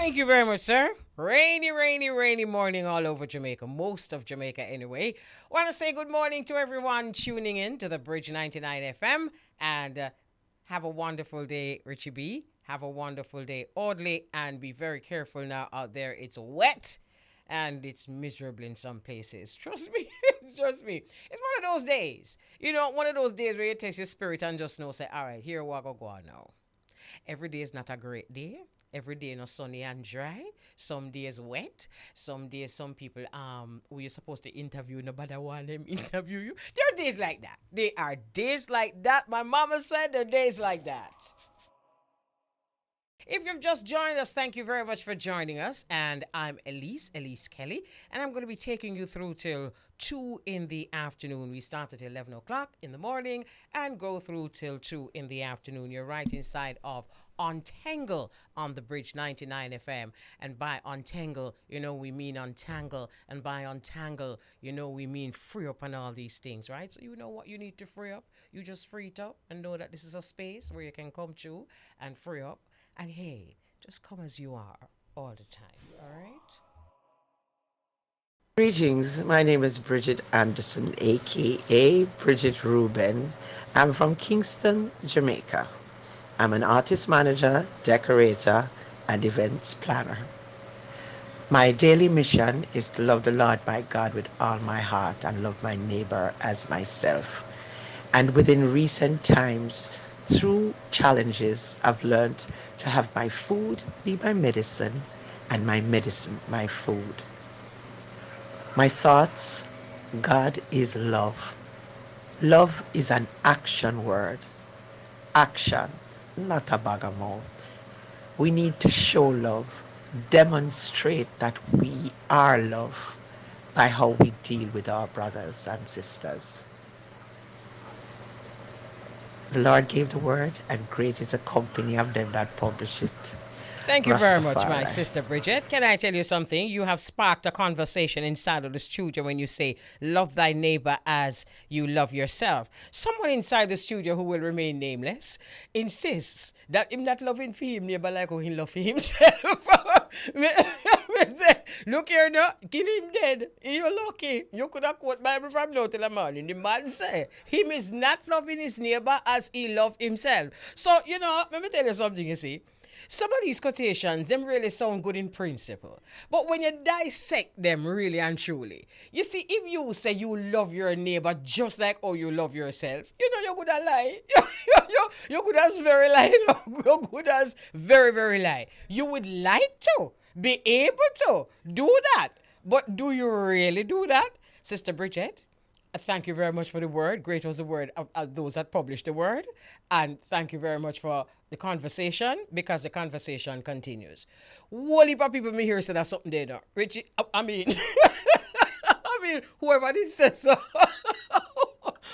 Thank you very much, sir. Rainy, rainy, rainy morning all over Jamaica, most of Jamaica anyway. Want to say good morning to everyone tuning in to the Bridge 99 FM and have a wonderful day, Richie B. Have a wonderful day, Audley, and be very careful now out there. It's wet and it's miserable in some places. Trust me, trust me. It's one of those days. You know, one of those days where you test your spirit and just know, say, all right, here we go on now. Every day is not a great day. Every day not sunny and dry. Some days wet. Some days some people who you're supposed to interview, nobody want them interview you. There are days like that. There are days like that. My mama said there are days like that. If you've just joined us, thank you very much for joining us. And I'm Elise Kelly, and I'm going to be taking you through till 2 in the afternoon. We start at 11 o'clock in the morning and go through till 2 in the afternoon. You're right inside of Untengle on the Bridge 99 FM. And by Untangle, you know, we mean untangle. And by untangle, you know, we mean free up and all these things, right? So you know what you need to free up. You just free it up and know that this is a space where you can come to and free up. And hey, just come as you are all the time, all right? Greetings, my name is Bridget Anderson, aka Bridget Rubin. I'm from Kingston, Jamaica. I'm an artist manager, decorator, and events planner. My daily mission is to love the Lord my God with all my heart and love my neighbor as myself. And within recent times, through challenges, I've learned to have my food be my medicine and my medicine my food. My thoughts, God is love. Love is an action word. Action, not a bag of mouth. We need to show love, demonstrate that we are love by how we deal with our brothers and sisters. The Lord gave the word, and great is the company of them that publish it. Thank you very much, my Rastafari. sister Bridget. Can I tell you something? You have sparked a conversation inside of the studio when you say, love thy neighbor as you love yourself. Someone inside the studio who will remain nameless insists that him not loving for him neighbor like how he love for himself. Look here now, kill him dead. You're lucky. You could have quote Bible from now till the morning. The man say, him is not loving his neighbor as he love himself. So, you know, let me tell you something, you see. Some of these quotations, them really sound good in principle. But when you dissect them really and truly, you see, if you say you love your neighbor just like how you love yourself, you know, you could have lie. You could have very lie. You could have very, very lie. You would like to be able to do that. But do you really do that? Sister Bridget? Thank you very much for the word. Great was the word of those that published the word. And thank you very much for the conversation, because the conversation continues. Whole heap of people me here say that's something they don't. Richie, I mean, I mean, whoever did say so,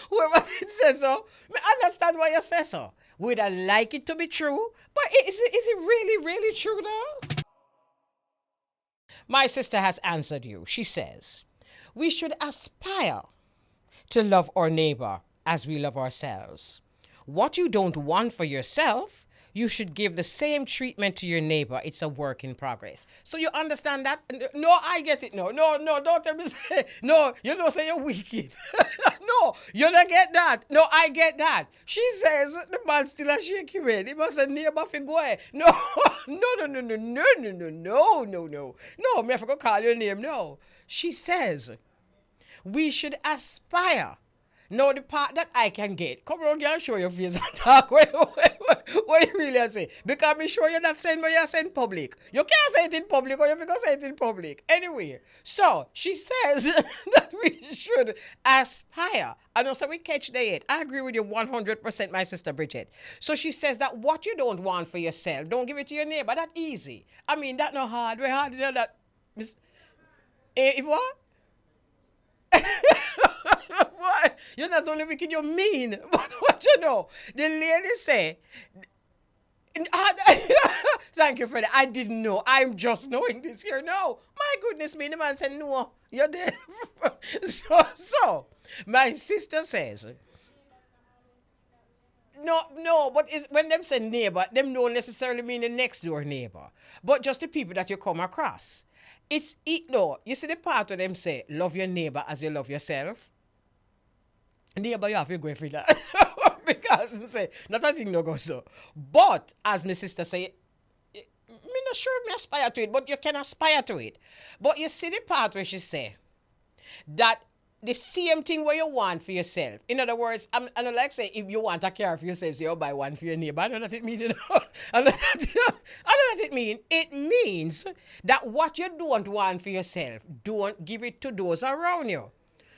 whoever did say so, I understand why you say so. Would I like it to be true? But is it really, really true though? My sister has answered you. She says, we should aspire to love our neighbor as we love ourselves. What you don't want for yourself, you should give the same treatment to your neighbor. It's a work in progress. So you understand that? No, I get it. No, don't tell me say, no, you don't say you're wicked. No, you don't get that. No, I get that. She says the man still a shake your head. He must say neighbor fi go ahead. No, no, me have to go call your name. No. She says, we should aspire. Now, the part that I can get, come around here and show your face and talk. What you really say? Because I'm sure you're not saying what you're saying in public. You can't say it in public, or you can say it in public. Anyway, so she says that we should aspire. And also we catch the it. I agree with you 100%, my sister Bridget. So she says that what you don't want for yourself, don't give it to your neighbor. That's easy. I mean, that's not hard. We're hard to know that. If what? What? You're not only wicked, you're mean. But what you know? The lady say, thank you for that. I didn't know. I'm just knowing this here. No. My goodness me. The man said, no, you're dead. So, my sister says, No, but when them say neighbor, them don't necessarily mean the next door neighbor, but just the people that you come across. No, you see the part where them say, love your neighbor as you love yourself. Neighbor, you have to go for that. Because say, not a thing no go so. But, as my sister say, me not sure me aspire to it, but you can aspire to it. But you see the part where she say, that the same thing where you want for yourself. In other words, I don't like say if you want a car for yourself, so you buy one for your neighbor. I don't know what it mean. You know? I don't know what it mean. It means that what you don't want for yourself, don't give it to those around you.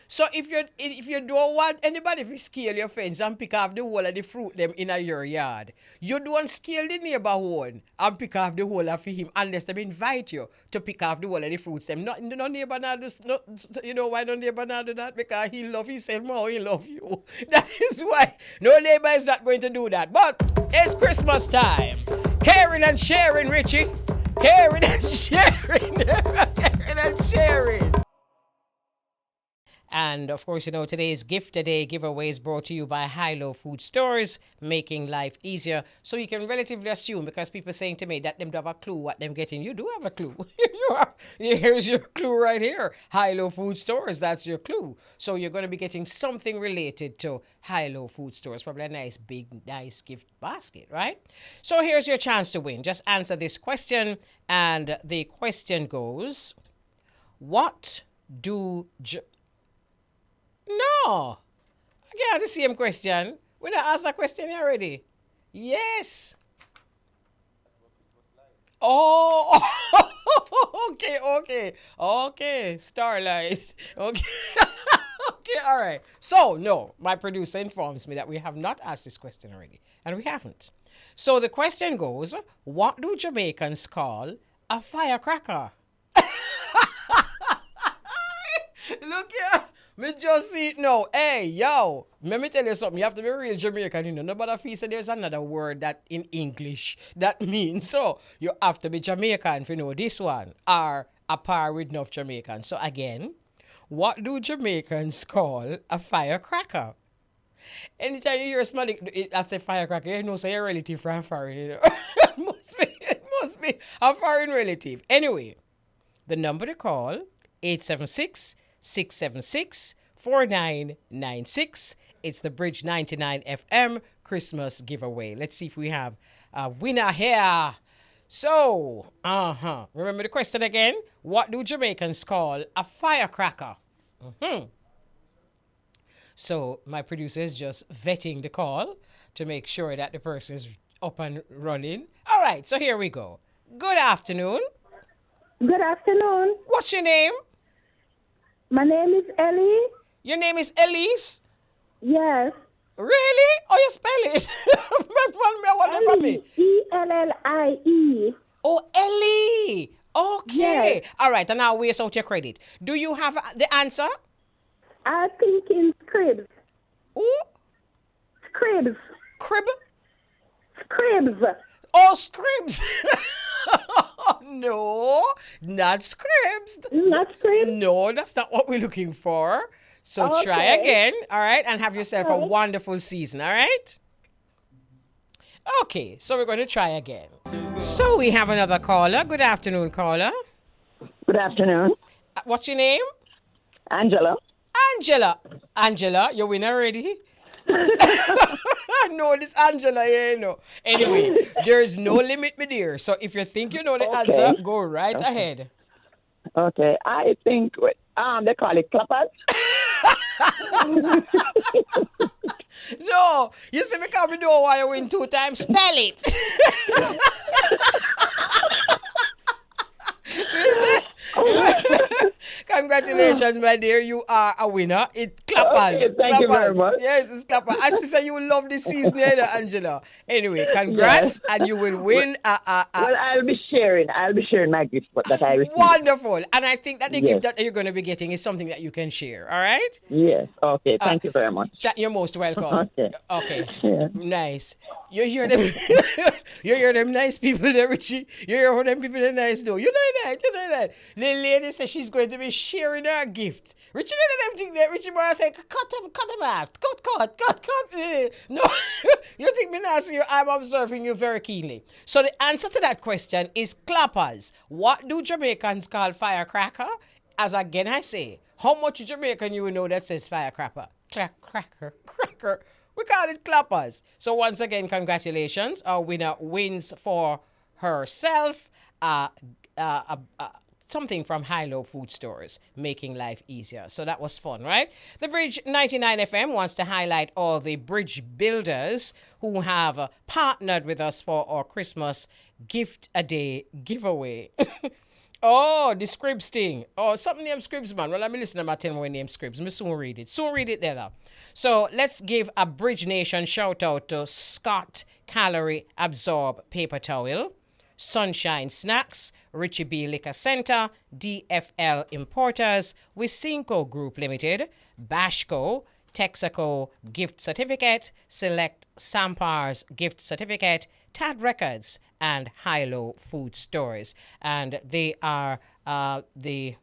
So if you don't want anybody to scale your fence and pick off the whole of the fruit them in your yard, you don't scale the neighborhood and pick off the whole of him unless they invite you to pick off the whole of the fruits them. No neighbor now do, no, you know why no neighbor now do that? Because he love himself more, he love you. That is why no neighbor is not going to do that. But it's Christmas time. Caring and sharing, Richie. Caring and sharing. Caring and sharing. And of course, you know, today's gift a day giveaway is brought to you by High-Low Food Stores, making life easier. So you can relatively assume, because people saying to me that them don't have a clue what them getting. You do have a clue. Here's your clue right here. High-Low Food Stores, that's your clue. So you're going to be getting something related to High-Low Food Stores. Probably a nice, big, nice gift basket, right? So here's your chance to win. Just answer this question. And the question goes, what do... No. Again, the same question. We don't ask that question already. Yes. Oh. Okay. Starlight. Okay. Okay, all right. So, no, my producer informs me that we have not asked this question already. And we haven't. So the question goes, what do Jamaicans call a firecracker? Look here. Me just see it now. Hey, yo. Let me tell you something. You have to be real Jamaican, you know. Nobody feels that there's another word that in English that means. So, you have to be Jamaican to know this one. Or a par with enough Jamaican. So, again, what do Jamaicans call a firecracker? Anytime you hear somebody I say firecracker, you know, say a relative from foreign, you know. It must be a foreign relative. Anyway, the number to call, 876-676-4996. It's the Bridge 99 FM Christmas giveaway. Let's see if we have a winner here. So, remember the question again? What do Jamaicans call a firecracker? So, my producer is just vetting the call to make sure that the person is up and running. All right, so here we go. Good afternoon. Good afternoon. What's your name? My name is Ellie. Your name is Elise? Yes. Really? Oh, you spell it? Ellie. E-L-L-I-E. Oh, Ellie. Okay. Yes. All right, and now waste out your credit. Do you have the answer? I think in Scribs. Ooh. Scribs. Crib? Scribs. Oh, Scribs. No, not Scribs. Not Scribs? No, that's not what we're looking for. So Okay. try again, all right? And have yourself a wonderful season, all right? Okay, so we're going to try again. So we have another caller. Good afternoon, caller. Good afternoon. What's your name? Angela. Angela, you win already? No, this Angela here, you know. Anyway, there is no limit, my dear. So if you think you know the answer, go right ahead. Okay, I think they call it clappers. No, you see me come know why you win 2 times. Spell it. Congratulations, my dear. You are a winner. It clappers. Okay, thank you very much. Yes, it's clappers. I say you will love this season, Angela. Anyway, congrats, and you will win. Well, I'll be sharing my gift that I received. Wonderful. And I think that the gift that you're going to be getting is something that you can share. All right? Yes. Okay. Thank you very much. You're most welcome. Okay. Okay. Yeah. Nice. You hear them? You hear them nice people there, Richie? You hear how them people are nice though? You know that. The lady says she's going to be sharing her gift. Richie, none of them think that. Richie Moore say, cut him off. Cut. No, you think me not see you? I'm observing you very keenly. So the answer to that question is clappers. What do Jamaicans call firecracker? As again I say, how much Jamaican you know that says firecracker? Cracker. We call it clappers. So once again, congratulations. Our winner wins for herself something from High-Low Food Stores, making life easier. So that was fun, right? The Bridge 99 FM wants to highlight all the bridge builders who have partnered with us for our Christmas Gift a Day giveaway. Oh, the Scribs thing. Oh, something named Scribs, man. Well, let me listen to my 10 more name Scribs. Me soon read it there. So let's give a Bridge Nation shout out to Scott Calorie Absorb Paper Towel, Sunshine Snacks, Richie B Liquor Center, DFL Importers, Wisinco Group Limited, Bashco, Texaco Gift Certificate, Select Sampars Gift Certificate, Tad Records, and High-Low Food Stores. And they are the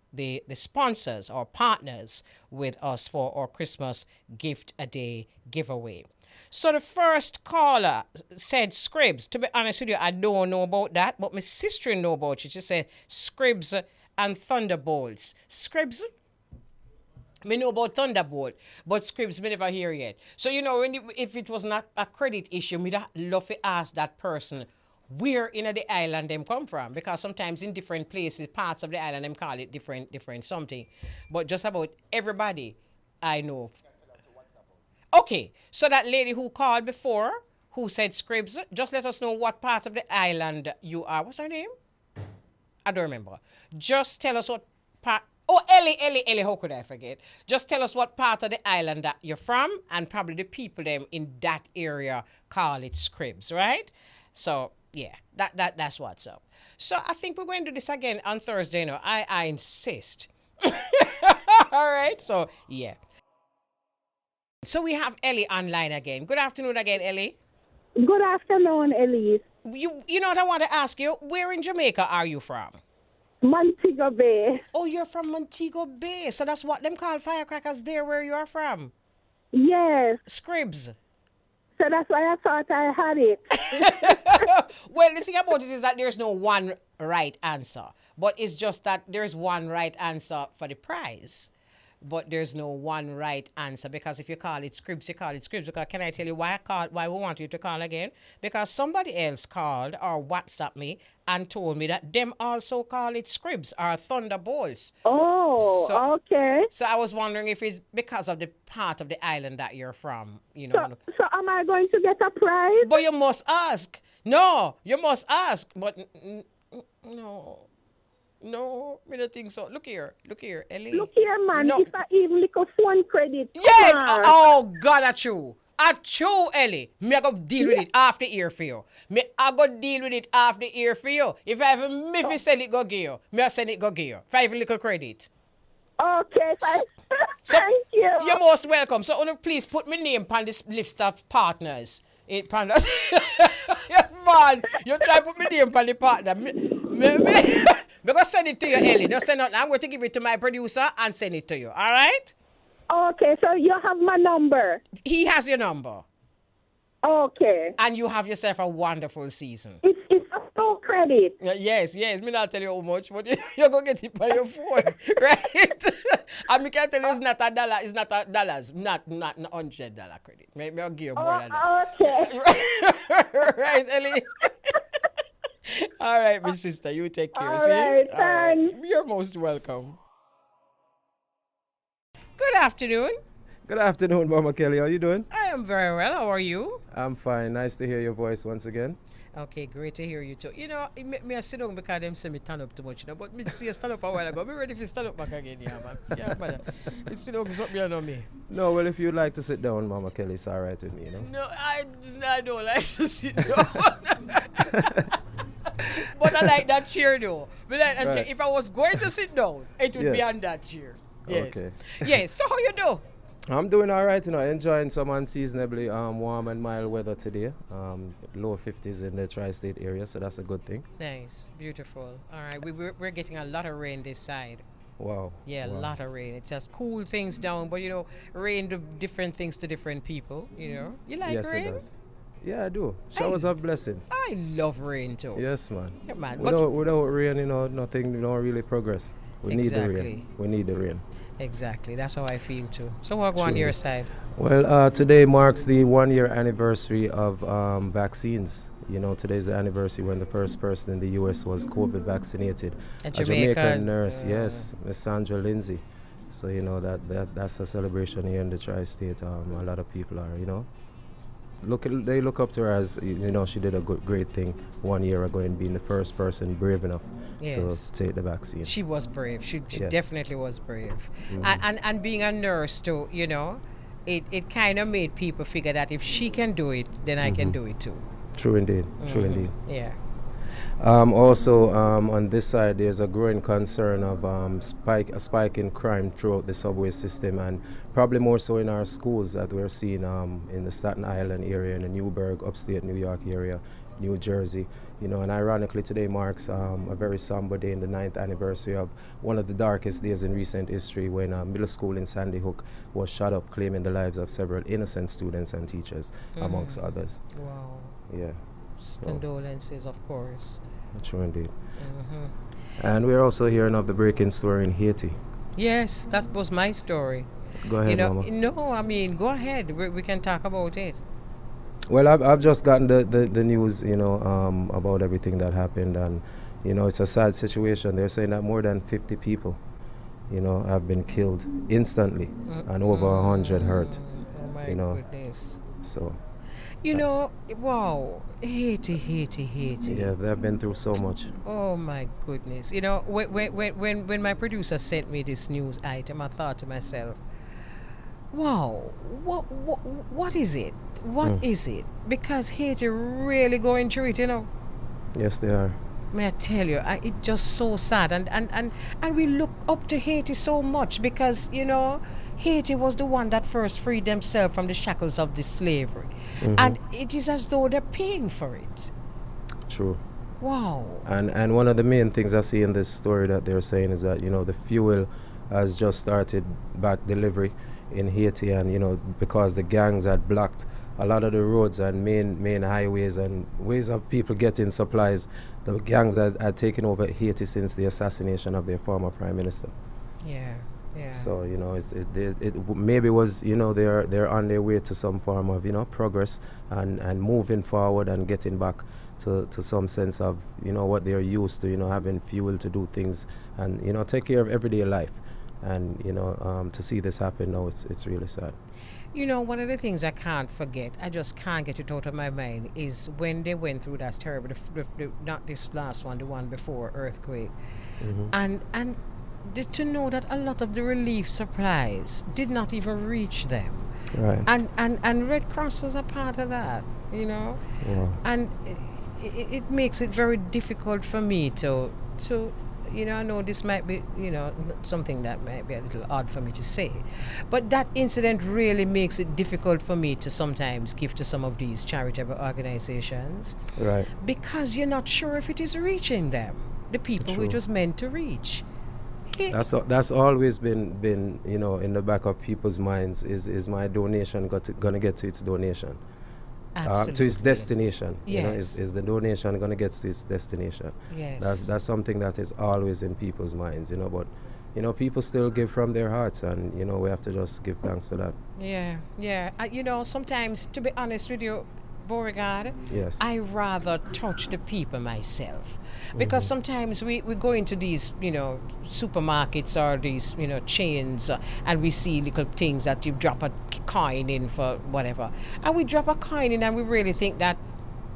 sponsors or partners with us for our Christmas Gift a Day giveaway. So the first caller said Scribs. To be honest with you, I don't know about that, but my sister know about it. She said Scribs and Thunderbolts. Scribs? Me know about Thunderbolt, but Scribs me never hear yet. So, you know, if it was not a credit issue, me that love to ask that person where in the island them come from. Because sometimes in different places, parts of the island, them call it different something. But just about everybody I know. Okay, so that lady who called before, who said Scribs, just let us know what part of the island you are. What's her name? I don't remember. Just tell us what part. Oh, Ellie, how could I forget? Just tell us what part of the island that you're from, and probably the people them in that area call it Scribs, right? So, yeah, that's what's up. So, I think we're going to do this again on Thursday, you know. I insist. All right, so, yeah. So, we have Ellie online again. Good afternoon again, Ellie. Good afternoon, Elise. You know what I want to ask you? Where in Jamaica are you from? Montego Bay. Oh, you're from Montego Bay. So that's what them call firecrackers there where you are from. Yes. Scribs. So that's why I thought I had it. Well, the thing about it is that there's no one right answer. But it's just that there's one right answer for the prize. But there's no one right answer, because if you call it Scribs, you call it Scribs. Because can I tell you why we want you to call again? Because somebody else called or WhatsApped me and told me that them also call it Scribs or Thunderbolts. Oh, okay. So I was wondering if it's because of the part of the island that you're from, you know. So am I going to get a prize? But you must ask. No, you must ask. But no. No, I don't think so. Look here, Ellie. Look here, man. No. If I even lick a phone credit. Yes. Oh, God, that's true. Ellie. Me I go deal with it off the ear for you. If I even me fi send it go give you, me I send it go give you. If I even little credit. Okay, So, thank you. You're most welcome. So, please put my name on this list of partners. Partners. Man, you try to put my name on the partner. We're going to send it to you, Ellie. Don't send it. I'm going to give it to my producer and send it to you. All right? Okay, so you have my number. He has your number. Okay. And you have yourself a wonderful season. It's a full credit. Yes. Me not tell you how much, but you're going to get it by your phone. Right? And me can tell you it's not $1. It's not $1. Not $100 credit. Maybe I'll give you more than that. Okay. Right, Ellie? All right, my sister, you take care. All see? right, All right. thanks. You're most welcome. Good afternoon. Good afternoon, Mama Kelly. How you doing? I am very well. How are you? I'm fine. Nice to hear your voice once again. Okay, great to hear you too. You know, it make me sit down because them say me turn up too much, you know. But me see you stand up a while ago. Me ready to stand up back again, yeah, man. Yeah, brother. You sit down, something you know me. No, well, if you'd like to sit down, Mama Kelly, it's all right with me, you know. No, I don't like to sit down. But I like that chair though. But like that chair. If I was going to sit down, it would be on that chair. Yes. Okay. Yes. So how you do? I'm doing all right, enjoying some unseasonably warm and mild weather today. Low 50s in the tri-state area, so that's a good thing. Nice, beautiful. All right, we're getting a lot of rain this side. Wow. Yeah, a wow. lot of rain. It just cool things down, but rain do different things to different people. You like Yes, rain? it does. Yeah, I do. Showers of blessing. I love rain too. Yes, man. Yeah, man. Without rain, nothing, don't really progress. We need the Exactly. rain. We need the rain. Exactly. That's how I feel too. So what go on your side? Well, today marks the 1 year anniversary of vaccines. Today's the anniversary when the first person in the U.S. was COVID vaccinated. A Jamaican nurse, yes, Miss Sandra Lindsay. So, that's a celebration here in the tri-state. A lot of people are, they look up to her as, she did a great thing 1 year ago in being the first person brave enough Yes. to take the vaccine. She was brave. She Yes. definitely was brave. Mhm. And being a nurse too, it kind of made people figure that if she can do it, then I can do it too. True indeed. True Mhm. indeed. Yeah. Also, on this side, there's a growing concern of a spike in crime throughout the subway system, and probably more so in our schools that we're seeing in the Staten Island area, in the Newburgh, upstate New York area, New Jersey. And ironically, today marks a very somber day in the 9th anniversary of one of the darkest days in recent history when a middle school in Sandy Hook was shot up, claiming the lives of several innocent students and teachers, amongst others. Wow. Yeah. So, Condolences, of course. true indeed. Mhm. And we're also hearing of the break-in story in Haiti. Yes, that was my story. Go ahead, Mama. No, I mean, go ahead. We can talk about it. Well, I've just gotten the news, about everything that happened, and it's a sad situation. They're saying that more than 50 people, have been killed instantly, and over 100 hurt. Oh my goodness. So. Wow, Haiti. Yeah, they've been through so much. Oh my goodness. When my producer sent me this news item, I thought to myself, wow, what is it? What is it? Because Haiti really going through it, Yes, they are. May I tell you, it's just so sad. And we look up to Haiti so much because, Haiti was the one that first freed themselves from the shackles of this slavery. And it is as though they're paying for it. True. Wow. And one of the main things I see in this story that they're saying is that, the fuel has just started back delivery in Haiti, and, because the gangs had blocked a lot of the roads and main highways and ways of people getting supplies, the gangs had taken over Haiti since the assassination of their former prime minister. Yeah. Yeah. So it maybe was they're on their way to some form of progress and moving forward and getting back to some sense of what they're used to, having fuel to do things and take care of everyday life, and to see this happen now, it's really sad. One of the things I can't forget, I just can't get it out of my mind, is when they went through that terrible, not this last one, the one before earthquake, and to know that a lot of the relief supplies did not even reach them. Right. And Red Cross was a part of that, Yeah. And it makes it very difficult for me to I know this might be, something that might be a little odd for me to say, but that incident really makes it difficult for me to sometimes give to some of these charitable organizations. Right. Because you're not sure if it is reaching them, the people who it was meant to reach. That's always been in the back of people's minds. Is my donation gonna get to its donation? Absolutely. To its destination. Yes. Is the donation gonna get to its destination? Yes. That's something that is always in people's minds. But people still give from their hearts, and we have to just give thanks for that. Yeah. Sometimes, to be honest with you, Beauregard, Yes. I rather touch the people myself, because sometimes we go into these supermarkets or these chains, and we see little things that you drop a coin in for whatever, and we drop a coin in and we really think that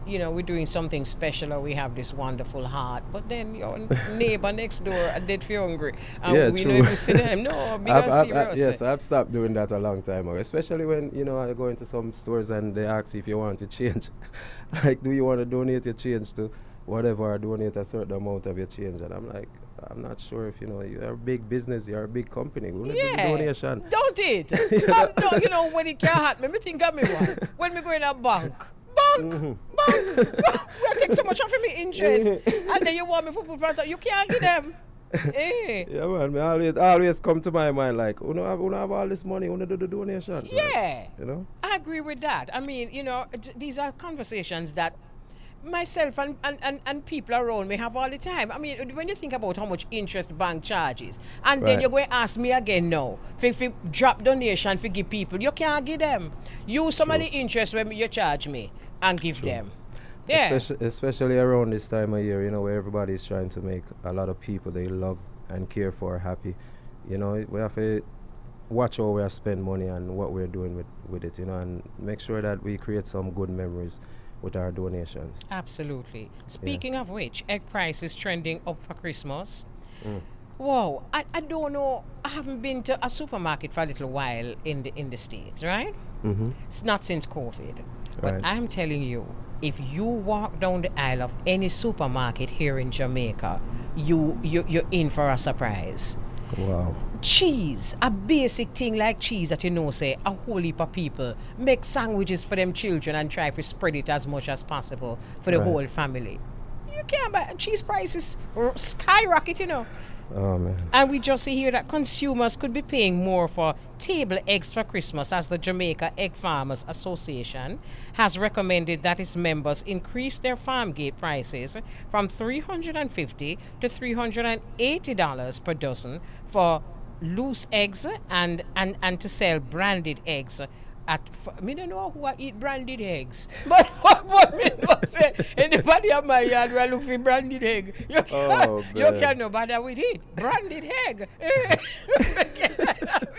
we're doing something special, or we have this wonderful heart, but then your neighbor next door are dead for hungry, and Yeah, we true. know if you see them, no, because serious. Yes, I've stopped doing that a long time ago, especially when I go into some stores and they ask if you want to change. Like, do you want to donate your change to whatever, or donate a certain amount of your change. And I'm like, I'm not sure if, you're a big business, you're a big company. We'll do the donation. Don't it? No, when it can't happen, me think of me one. When me go in a bank. Bank! We take so much of me interest. And then you want me to put you can't give them. Yeah, man. Me always come to my mind like, you have all this money, you do the donation. Yeah. Like, I agree with that. I mean, these are conversations that myself and people around me have all the time. I mean, when you think about how much interest bank charges, and then you're going to ask me again now, if you drop donation for give people, you can't give them. Use some of the interest when you charge me and give them. Yeah. Especially around this time of year, where everybody's trying to make a lot of people they love and care for happy. We have to watch how we spend money and what we're doing with it, and make sure that we create some good memories with our donations. Absolutely. Speaking of which, egg price is trending up for Christmas. Wow, I don't know. I haven't been to a supermarket for a little while in the States, right? It's not since COVID. But Right. I'm telling you, if you walk down the aisle of any supermarket here in Jamaica, you're in for a surprise. Wow. Cheese, a basic thing like cheese that say a whole heap of people make sandwiches for them children and try to spread it as much as possible for the Right. whole family. You can't buy cheese prices skyrocket, Oh, man. And we just see here that consumers could be paying more for table eggs for Christmas, as the Jamaica Egg Farmers Association has recommended that its members increase their farm gate prices from $350 to $380 per dozen for loose eggs and to sell branded eggs. Me don't know who I eat branded eggs, but what me know say anybody at my yard will look for branded egg. You can't no bother with it. Branded egg.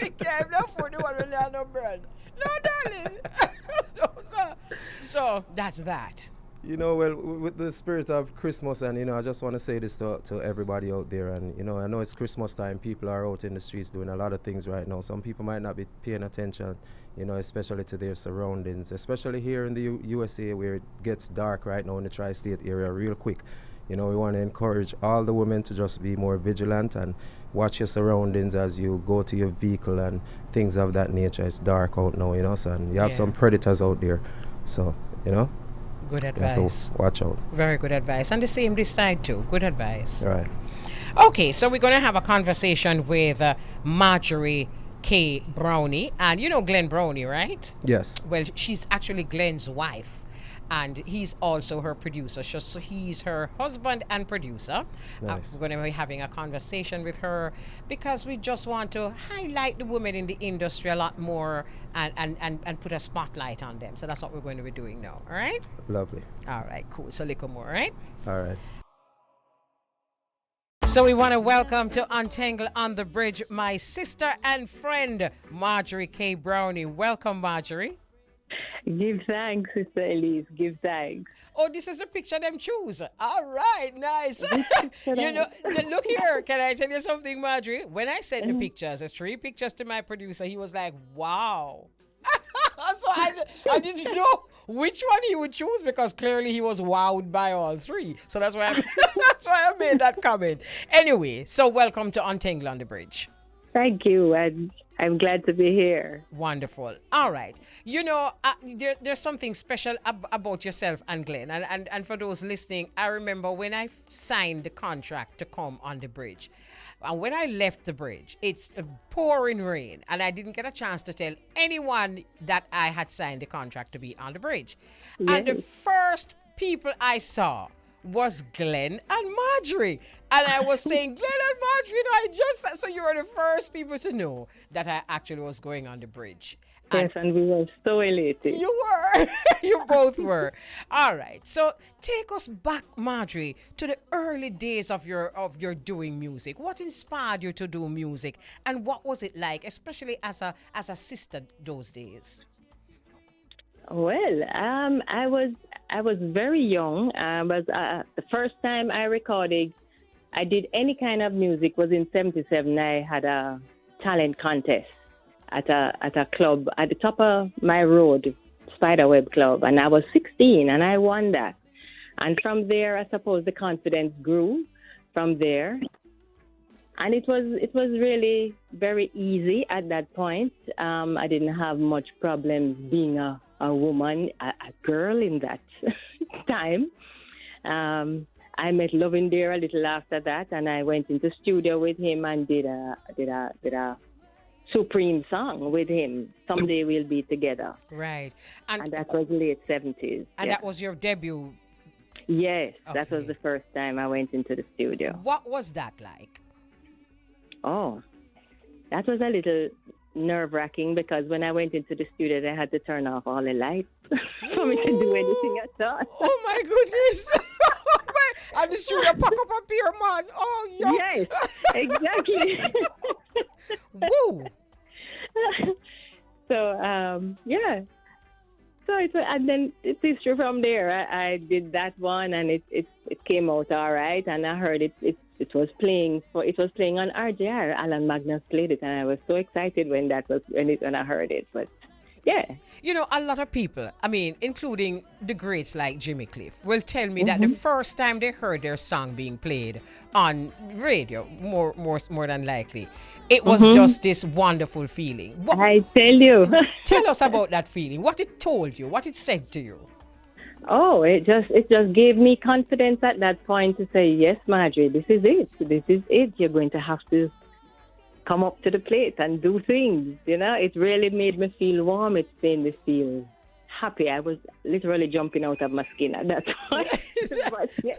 We can't afford the one when there no brand. No, darling. No, sir. So that's that. Well, with the spirit of Christmas, and I just want to say this to everybody out there, and I know it's Christmas time, people are out in the streets doing a lot of things right now. Some people might not be paying attention, especially to their surroundings, especially here in the USA where it gets dark right now in the tri-state area real quick. We want to encourage all the women to just be more vigilant and watch your surroundings as you go to your vehicle and things of that nature. It's dark out now, so and you have some predators out there, so Good advice. Watch out. Very good advice. And the same this side too. Good advice. All right. Okay, so we're going to have a conversation with Marjorie-Kay Browne. And you know Glenn Browne, right? Yes. Well, she's actually Glenn's wife. And he's also her producer. So he's her husband and producer. Nice. We're going to be having a conversation with her because we just want to highlight the women in the industry a lot more and put a spotlight on them. So that's what we're going to be doing now. All right? Lovely. All right, cool. So little more, right? All right. So we want to welcome to Untengle on the Bridge my sister and friend, Marjorie-Kay Browne. Welcome, Marjorie. Give thanks, Sister Elise. Give thanks. Oh, this is a picture them choose. All right, nice. Look here. Can I tell you something, Marjorie? When I sent the pictures, the 3 pictures to my producer, he was like, wow. So I didn't know which one he would choose because clearly he was wowed by all 3. So that's why I made that comment. Anyway, so welcome to Untengle on the Bridge. Thank you. I'm glad to be here. Wonderful. All right. There's something special about yourself and Glenn. And for those listening, I remember when I signed the contract to come on the bridge. And when I left the bridge, it's pouring rain. And I didn't get a chance to tell anyone that I had signed the contract to be on the bridge. Yes. And the first people I saw was Glenn and Marjorie. And I was saying, Glenn and Marjorie, so you were the first people to know that I actually was going on the bridge. Yes, and we were so elated. You were. You both were. All right. So take us back, Marjorie, to the early days of your doing music. What inspired you to do music, and what was it like, especially as a sister those days? Well, I was very young. But the first time I recorded, I did any kind of music was in '77. I had a talent contest at a club at the top of my road, Spiderweb Club, and I was 16, and I won that. And from there, I suppose the confidence grew from there. And it was really very easy at that point. I didn't have much problems being a woman, a girl in that time. I met Loving Dare a little after that, and I went into studio with him and did a supreme song with him. Someday We'll Be Together. Right. And that was late 70s. And that was your debut. Yes, that Okay. was the first time I went into the studio. What was that like? Oh, that was a little nerve-wracking because when I went into the studio, I had to turn off all the lights for me to do anything at all. Oh my goodness. And the studio pack up a beer, man. Oh, yeah. Yes, exactly. Woo. So, yeah. So and then it's history from there. I did that one, and it came out all right. And I heard it was playing on RJR. Alan Magnus played it, and I was so excited when I heard it. But yeah, You know, a lot of people, I mean, including the greats like Jimmy Cliff, will tell me that the first time they heard their song being played on radio, more than likely, it was just this wonderful feeling. What, I tell you. tell us about that feeling. What it told you, what it said to you. Oh, it just gave me confidence at that point to say, yes, Marjorie, this is it. This is it. You're going to have to come up to the plate and do things. You know, it really made me feel warm. It made me feel happy. I was literally jumping out of my skin at that point. But, yeah.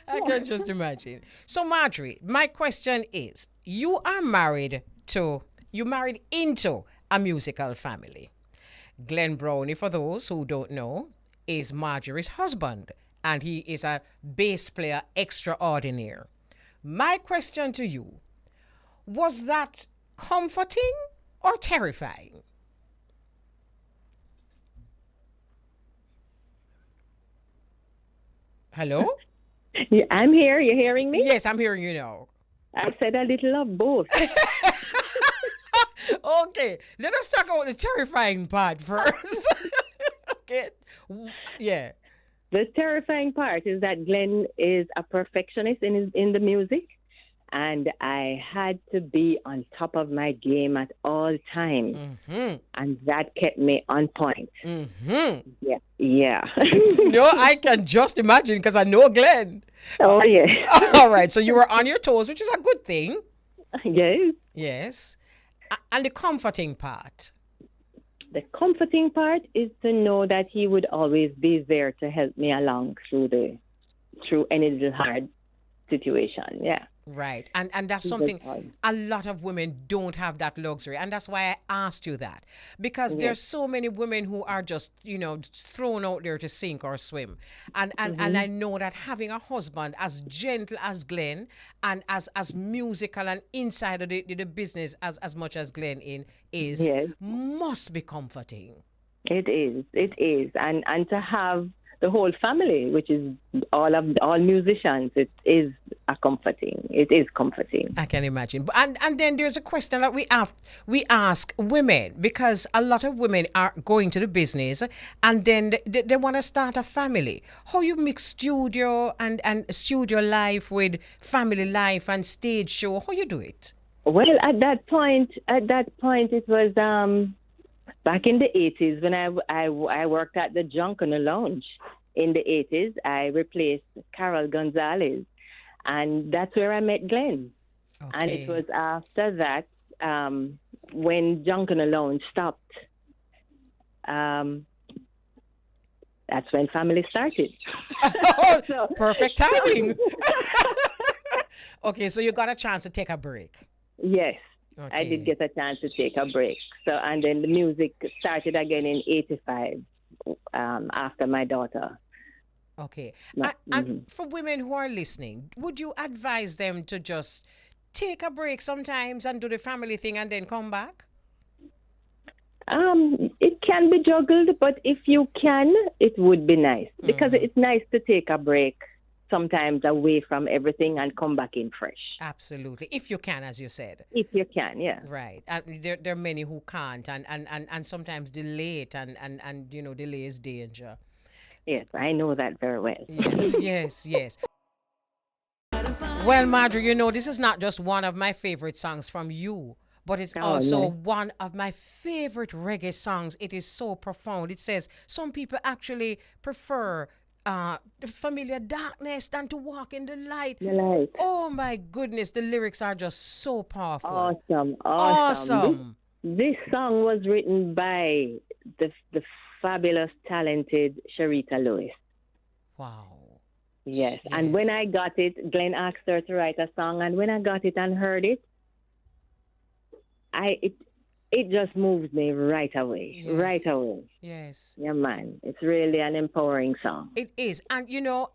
I can just imagine. So, Marjorie, my question is, you married into a musical family. Glenn Browne, for those who don't know, is Marjorie's husband, and he is a bass player extraordinaire. My question to you, was that comforting or terrifying? Hello? Yeah, I'm here. You hearing me? Yes, I'm hearing you now. I said a little of both. Okay, let us talk about the terrifying part first. Okay. Yeah. The terrifying part is that Glenn is a perfectionist in the music, and I had to be on top of my game at all times, and that kept me on point. Yeah, yeah. No, I can just imagine because I know Glenn. Oh yeah. All right, so you were on your toes, which is a good thing. Yes. Yes. And the comforting part. The comforting part is to know that he would always be there to help me along through any little hard situation. Yeah. Right. And that's something a lot of women don't have that luxury. And that's why I asked you that. Because there's so many women who are just, thrown out there to sink or swim. And I know that having a husband as gentle as Glenn and as musical and inside of the business as much as Glenn is must be comforting. It is. And to have the whole family, which is all musicians, it is comforting. I can imagine. And then there's a question that we ask women, because a lot of women are going to the business and then they want to start a family. How you mix studio and studio life with family life and stage show? How you do it? Well, at that point, it was back in the 80s when I worked at the Junk and the Lounge. In the 80s, I replaced Carol Gonzalez, and that's where I met Glenn. Okay. And it was after that, when Junk and the Lounge stopped, that's when family started. So. Perfect timing. Okay, so you got a chance to take a break. Yes. Okay. I did get a chance to take a break. So, and then the music started again in 85 after my daughter. Okay. And for women who are listening, would you advise them to just take a break sometimes and do the family thing and then come back? It can be juggled, but if you can, it would be nice. Because it's nice to take a break sometimes away from everything and come back in fresh. Absolutely. If you can, as you said. If you can, yeah. Right. And there are many who can't and sometimes delay it and delay is danger. Yes, I know that very well. Yes, yes, yes. Well, Marjorie, you know, this is not just one of my favorite songs from you, but it's Oh, also no. one of my favorite reggae songs. It is so profound. It says some people actually prefer the familiar darkness than to walk in the light. The light. Oh my goodness, the lyrics are just so powerful. Awesome, awesome. Awesome. This song was written by the fabulous, talented Sharita Lewis. Wow. Yes. And when I got it, Glenn asked her to write a song, and when I got it and heard it, it just moves me right away. Yes. Right away. Yes. Yeah, man. It's really an empowering song. It is, and you know,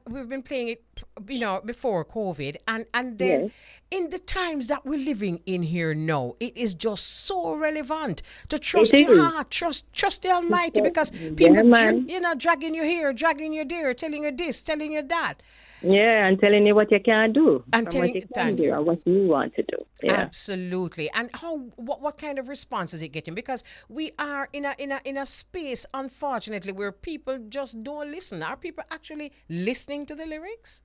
we've been playing it, you know, before COVID, and then Yes. in the times that we're living in here now, it is just so relevant to trust It your is. heart, trust the Almighty, because Yeah, people, man. you know, dragging you here, dragging you there, telling you this, telling you that. Yeah, and telling you what you can do. And from what telling- you can thank do you. and what you want to do. Yeah. Absolutely. And what kind of response is it getting? Because we are in a space, unfortunately, where people just don't listen. Are people actually listening to the lyrics?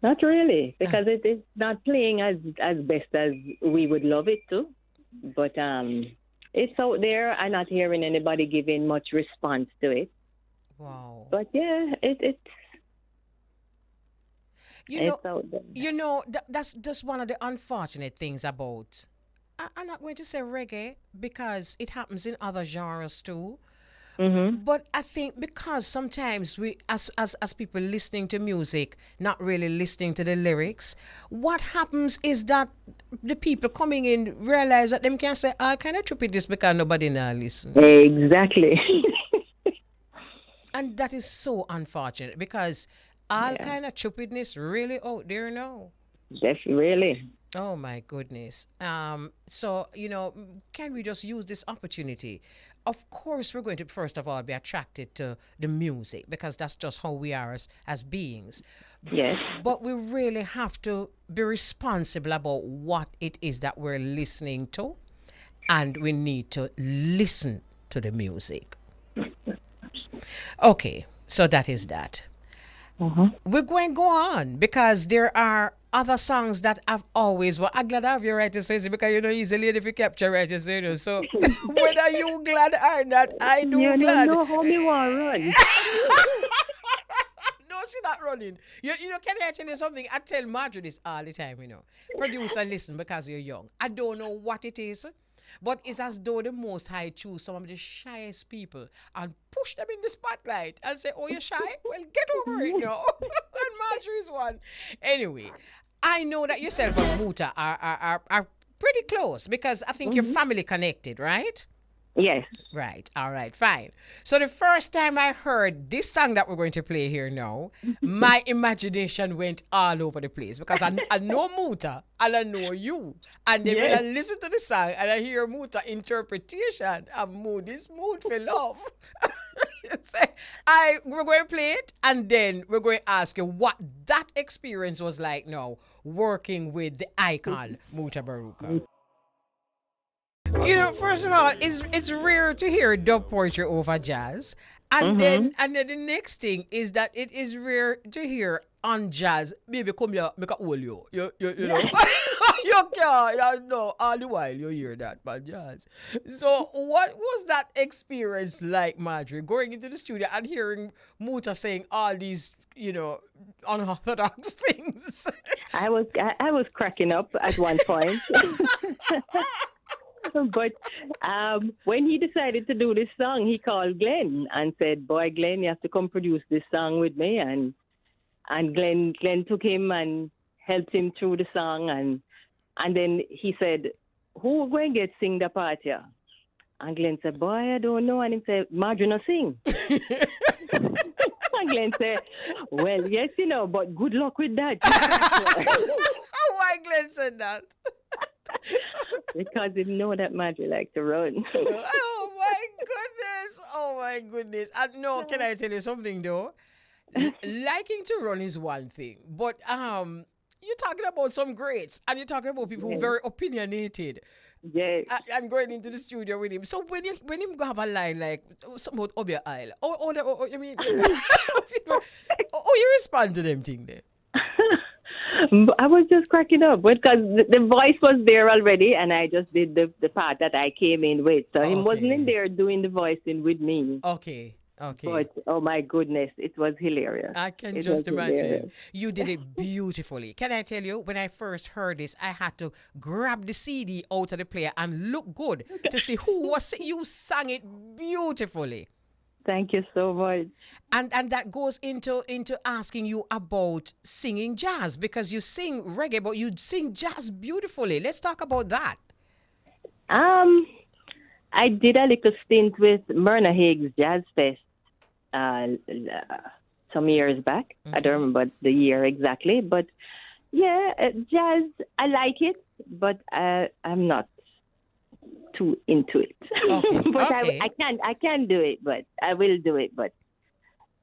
Not really, because it is not playing as best as we would love it to. But it's out there. I'm not hearing anybody giving much response to it. Wow. But yeah, it's You know, it's out there. you know that's just one of the unfortunate things about. I'm not going to say reggae because it happens in other genres too. Mm-hmm. But I think because sometimes we, as people listening to music, not really listening to the lyrics, what happens is that the people coming in realize that them can say all kind of trippy this because nobody now listen. Exactly. And that is so unfortunate because all Yeah. kind of stupidness really out there now. Yes, really. Oh my goodness. So, you know, can we just use this opportunity? Of course, we're going to first of all be attracted to the music because that's just how we are as beings. Yes. But we really have to be responsible about what it is that we're listening to, and we need to listen to the music. Okay, so that is that. We're going to go on because there are other songs that I've always, well, I'm glad I have you right to say it because you know he's a lady if you capture right to say it. So whether you glad or not, I do You glad. don't know how me want run. No, she's not running. You know, can I tell you something? I tell Marjorie this all the time, you know. Producer, listen, because you're young. I don't know what it is, but it's as though the Most High choose some of the shyest people and push them in the spotlight and say, oh, you're shy? Well, get over it now. And Marjorie's one. Anyway, I know that yourself and Muta are pretty close because I think you're family connected, right? Yes. Right. All right. Fine. So the first time I heard this song that we're going to play here now, my imagination went all over the place because I know Muta and I know you. And then when I listen to the song and I hear Muta interpretation of Moody's Mood for Love, we're going to play it and then we're going to ask you what that experience was like now working with the icon Muta Baruka. You know, first of all, it's rare to hear dub poetry over jazz, and then the next thing is that it is rare to hear on jazz. Baby, come here, make a hold you. You know, you can't. No, all the while you hear that by jazz. So, what was that experience like, Marjorie, going into the studio and hearing Muta saying all these, you know, unorthodox things? I was cracking up at one point. But when he decided to do this song, he called Glenn and said, "Boy, Glenn, you have to come produce this song with me." And Glenn took him and helped him through the song. And then he said, "Who going to get sing the part here?" And Glenn said, "Boy, I don't know." And he said, "Marjorie, no sing." And Glenn said, "Well, yes, you know, but good luck with that." Why Glenn said that? Because he know that Marjorie likes to run. Oh my goodness! Oh my goodness! No, can I tell you something though? Liking to run is one thing, but You're talking about some greats, and you're talking about people who are very opinionated. Yes. I'm going into the studio with him. So when him go have a line like something about Obia Isle, I mean, you respond to them thing there. I was just cracking up because the voice was there already, and I just did the part that I came in with. So he wasn't in there doing the voicing with me. Okay. But oh my goodness, it was hilarious. I can just imagine. You did it beautifully. Can I tell you, when I first heard this, I had to grab the CD out of the player and look good to see who was it. You sang it beautifully. Thank you so much. And that goes into asking you about singing jazz, because you sing reggae, but you sing jazz beautifully. Let's talk about that. I did a little stint with Myrna Higgs Jazz Fest some years back. I don't remember the year exactly, but yeah, jazz, I like it, but I'm not too into it. Okay. But okay. I can do it, but I will do it, but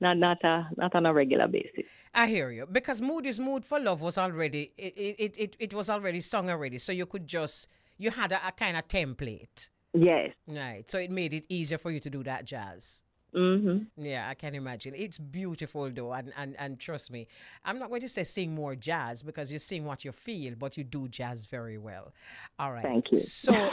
not on a regular basis. I hear you, because Mood is Mood for Love was already it was already sung already, so you could just you had a kind of template. Yes. Right. So it made it easier for you to do that jazz. Yeah, I can imagine. It's beautiful though, and trust me, I'm not going to say sing more jazz because you sing what you feel, but you do jazz very well. All right. Thank you. So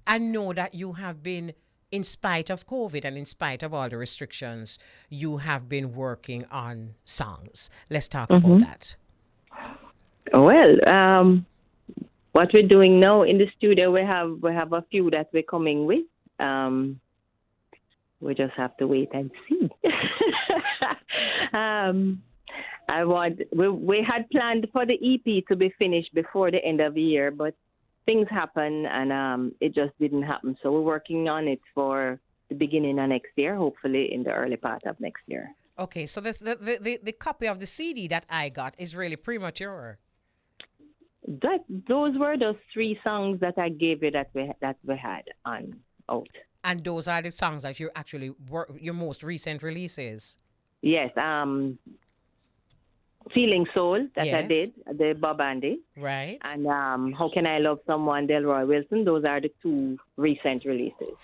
I know that you have been, in spite of COVID and in spite of all the restrictions, you have been working on songs. Let's talk about that. Well, what we're doing now in the studio, we have a few that we're coming with. We just have to wait and see. We had planned for the EP to be finished before the end of the year, but things happen and it just didn't happen. So we're working on it for the beginning of next year, hopefully in the early part of next year. Okay, so the copy of the CD that I got is really premature. Those were those 3 songs that I gave you that we had on out. And those are the songs that you actually your most recent releases. Yes, Feeling Soul that I Yes. did, the Bob Andy. Right. And How Can I Love Someone, Delroy Wilson. Those are the 2 recent releases.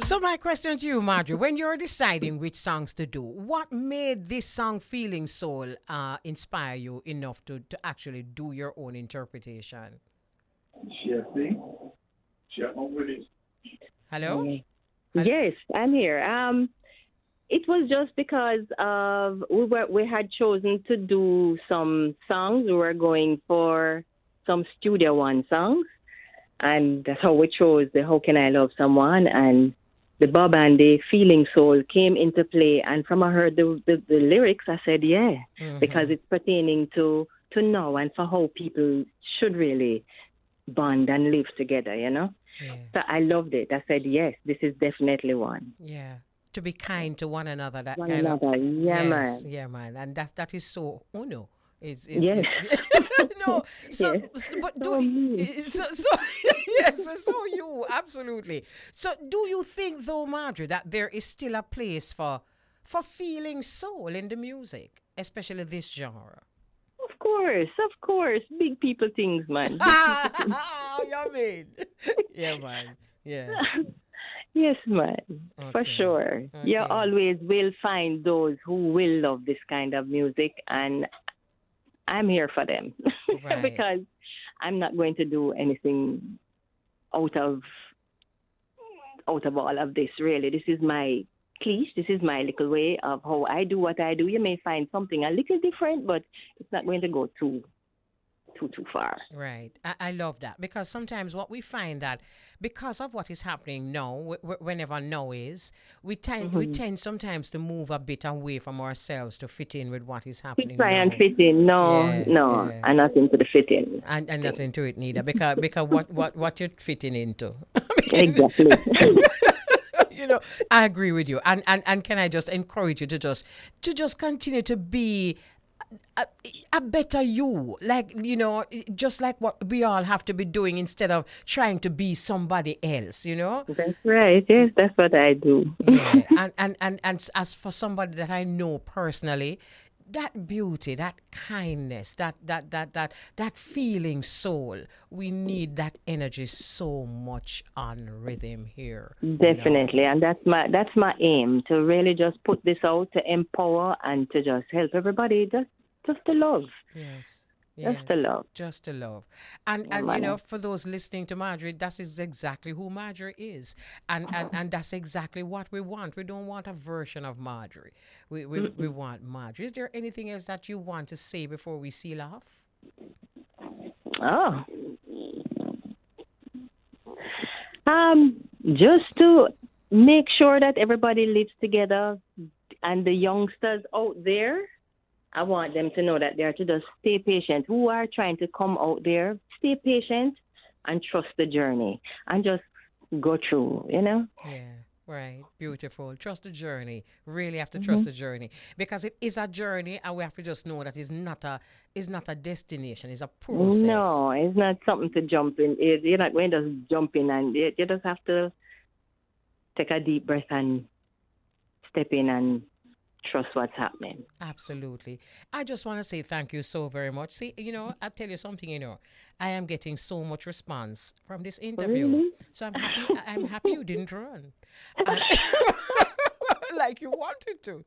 So my question to you, Marjorie, when you're deciding which songs to do, what made this song Feeling Soul inspire you enough to actually do your own interpretation? Hello? Yes, I'm here. It was just because of we had chosen to do some songs. We were going for some Studio One songs, and that's how we chose the How Can I Love Someone, and the Bob Andy Feeling Soul came into play. And from I heard the lyrics, I said, yeah, because it's pertaining to now and for how people should really bond and live together, you know? Yeah. So I loved it. I said, yes, this is definitely one. Yeah. To be kind to one another. That One kind another. of, Yeah, yes, man. Yeah, man. And that is so uno. It's Yes. no. So, Yes. but So mean. yes, so you absolutely. So, do you think though, Marjorie, that there is still a place for feeling soul in the music, especially this genre? Of course. Big people things, man. You mean? Yeah, man. Yeah. Yes, man. For Okay. sure. You Okay. always will find those who will love this kind of music, and I'm here for them. Right. Because I'm not going to do anything out of all of this, really. This is my cliche. This is my little way of how I do what I do. You may find something a little different, but it's not going to go too far. Right. I love that, because sometimes what we find that because of what is happening now, whenever now is, we tend sometimes to move a bit away from ourselves to fit in with what is happening Try now. and fit in. No, Yeah. I'm not into the fit in. And nothing to it neither, because what you're fitting into. Exactly. You know, I agree with you. And can I just encourage you to just continue to be a better you, like, you know, just like what we all have to be doing instead of trying to be somebody else, you know. That's right. Yes, that's what I do. Yeah. And as for somebody that I know personally, that beauty, that kindness, that feeling soul. We need that energy so much on rhythm here. Definitely, and that's my aim, to really just put this out, to empower and to just help everybody, just to love. Yes. Just to love. Just to love. And you know, for those listening to Marjorie, that is exactly who Marjorie is. And that's exactly what we want. We don't want a version of Marjorie. We want Marjorie. Is there anything else that you want to say before we seal off? Oh. Just to make sure that everybody lives together, and the youngsters out there, I want them to know that they are to just stay patient. Who are trying to come out there, stay patient and trust the journey and just go through, you know? Yeah, right. Beautiful. Trust the journey. Really have to trust the journey, because it is a journey, and we have to just know that it's not a destination. It's a process. No, it's not something to jump in. You're not going to just jump in, and you just have to take a deep breath and step in and trust what's happening. Absolutely. I just want to say thank you so very much. See, you know, I'll tell you something, you know, I am getting so much response from this interview. Really? So I'm happy you didn't run. Like you wanted to.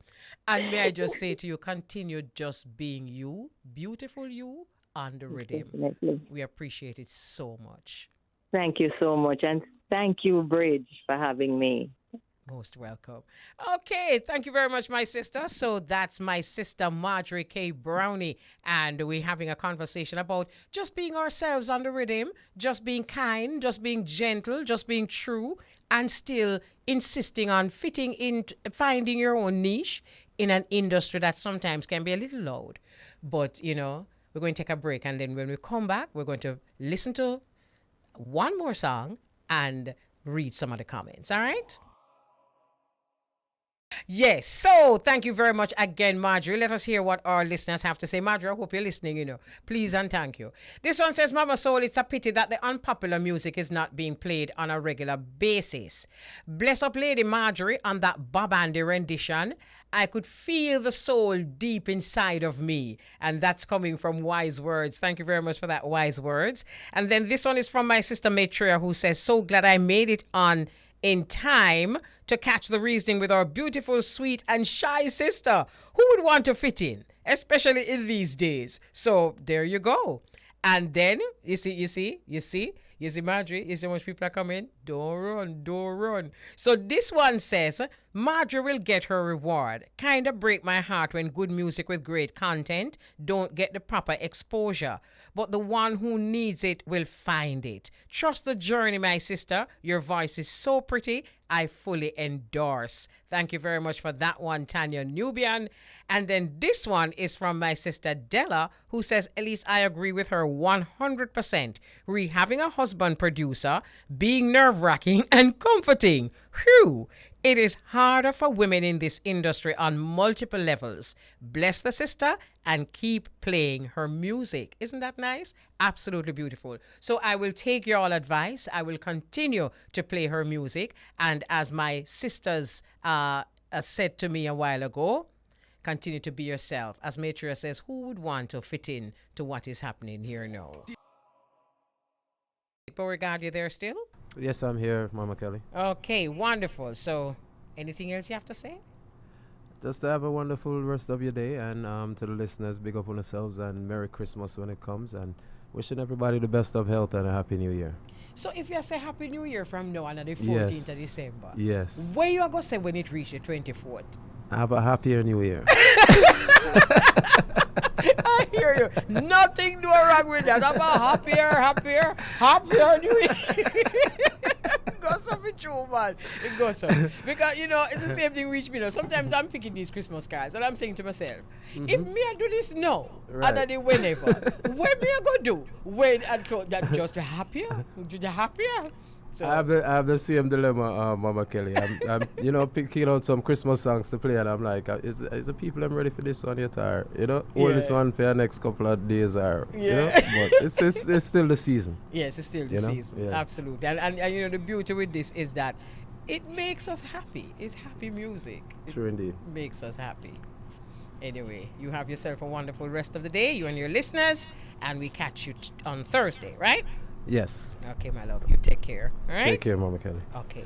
And may I just say to you, continue just being you, beautiful you, on the rhythm. Definitely. We appreciate it so much. Thank you so much. And thank you, Bridge, for having me. Most welcome. Okay, thank you very much, my sister. So that's my sister Marjorie-Kay Browne, and we're having a conversation about just being ourselves on the rhythm, just being kind, just being gentle, just being true, and still insisting on fitting in, finding your own niche in an industry that sometimes can be a little loud. But, you know, we're going to take a break, and then when we come back, we're going to listen to one more song and read some of the comments. All right? Yes, so thank you very much again, Marjorie. Let us hear what our listeners have to say. Marjorie, I hope you're listening, you know. Please and thank you. This one says, Mama Soul, it's a pity that the unpopular music is not being played on a regular basis. Bless up Lady Marjorie on that Bob Andy rendition. I could feel the soul deep inside of me. And that's coming from Wise Words. Thank you very much for that, Wise Words. And then this one is from my sister Maitreya, who says, so glad I made it on in time to catch the reasoning with our beautiful, sweet, and shy sister. Who would want to fit in, especially in these days? So there you go. And then, you see, Marjorie, you see how much people are coming? Don't run. So this one says, Marjorie will get her reward. Kind of break my heart when good music with great content don't get the proper exposure. But the one who needs it will find it. Trust the journey, my sister. Your voice is so pretty. I fully endorse. Thank you very much for that one, Tanya Nubian. And then this one is from my sister Della, who says, Elise, I agree with her 100%. Having a husband producer, being nerve-wracking and comforting. Whew! It is harder for women in this industry on multiple levels. Bless the sister and keep playing her music. Isn't that nice? Absolutely beautiful. So I will take your all advice. I will continue to play her music. And as my sisters said to me a while ago, continue to be yourself. As Maitreya says, who would want to fit in to what is happening here now? Beauregard, you there still? Yes, I'm here, Mama Kelly. Okay, wonderful. So, anything else you have to say? Just to have a wonderful rest of your day, and to the listeners, big up on yourselves, and Merry Christmas when it comes, and wishing everybody the best of health and a Happy New Year. So if you say Happy New Year from now on the 14th of December, yes. Where you are going to say when it reaches the 24th? Have a happier New Year. I hear you. Nothing do wrong with that. Have a happier New Year. It goes so for true, man. It goes so. Because, you know, it's the same thing with me. You know, sometimes I'm picking these Christmas cards and I'm saying to myself, if me I do this now, and I do whenever, what me I go do? When and close that just be happier? Do the happier? So. I have the same dilemma, Mama Kelly. I'm you know, picking out some Christmas songs to play, and I'm like, is the people I'm ready for this one yet? Or, you know, hold this one for the next couple of days, or you know, but it's still the season. Yes, it's still the season. Yeah. Absolutely. And you know, the beauty with this is that it makes us happy. It's happy music. True indeed. Makes us happy. Anyway, you have yourself a wonderful rest of the day, you and your listeners, and we catch you on Thursday, right? Yes. Okay, my love. You take care. All right? Take care, Mama Kelly. Okay.